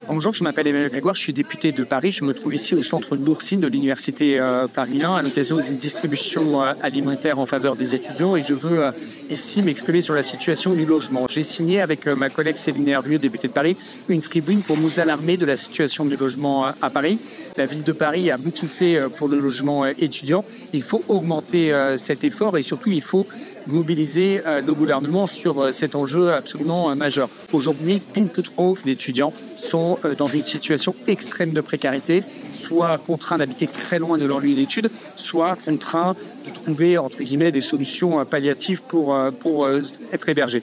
Bonjour, je m'appelle Emmanuel Grégoire, je suis député de Paris. Je me trouve ici au centre de l'Oursine de l'Université Paris 1 à l'occasion d'une distribution alimentaire en faveur des étudiants et je veux ici m'exprimer sur la situation du logement. J'ai signé avec ma collègue Céline Hervieux, députée de Paris, une tribune pour nous alarmer de la situation du logement à Paris. La ville de Paris a beaucoup fait pour le logement étudiant. Il faut augmenter cet effort et surtout il faut mobiliser le gouvernement sur cet enjeu absolument majeur. Aujourd'hui, beaucoup trop d'étudiants sont dans une situation extrême de précarité, soit contraints d'habiter très loin de leur lieu d'études, soit contraints de trouver, entre guillemets, des solutions palliatives pour être hébergés.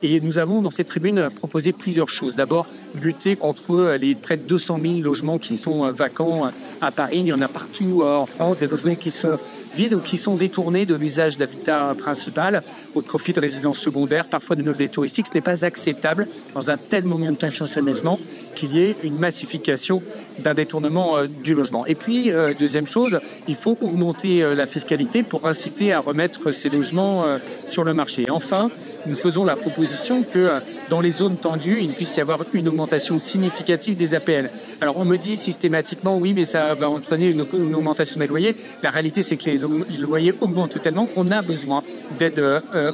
Et nous avons, dans cette tribune, proposé plusieurs choses. D'abord, lutter contre les près de 200 000 logements qui sont vacants à Paris. Il y en a partout en France, des logements qui sont vides ou qui sont détournés de l'usage de l'habitat principal au profit de résidences secondaires, parfois de meublés touristiques. Ce n'est pas acceptable dans un tel moment de tensionnellement qu'il y ait une massification d'un détournement du logement. Et puis, deuxième chose, il faut augmenter la fiscalité pour inciter à remettre ces logements sur le marché. Et enfin, nous faisons la proposition que dans les zones tendues, il puisse y avoir une augmentation significative des APL. Alors on me dit systématiquement, oui, mais ça va entraîner une augmentation des loyers. La réalité, c'est que les loyers augmentent tellement qu'on a besoin d'aides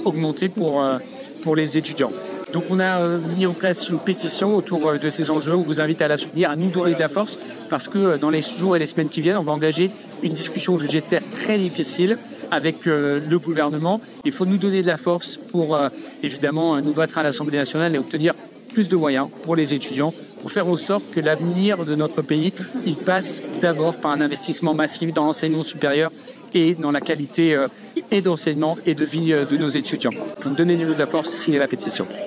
augmentées pour les étudiants. Donc on a mis en place une pétition autour de ces enjeux. On vous invite à la soutenir, à nous donner de la force, parce que dans les jours et les semaines qui viennent, on va engager une discussion budgétaire très difficile avec le gouvernement. Il faut nous donner de la force pour, évidemment, nous battre à l'Assemblée nationale et obtenir plus de moyens pour les étudiants, pour faire en sorte que l'avenir de notre pays, il passe d'abord par un investissement massif dans l'enseignement supérieur et dans la qualité et d'enseignement et de vie de nos étudiants. Donc donnez-nous de la force, signez la pétition.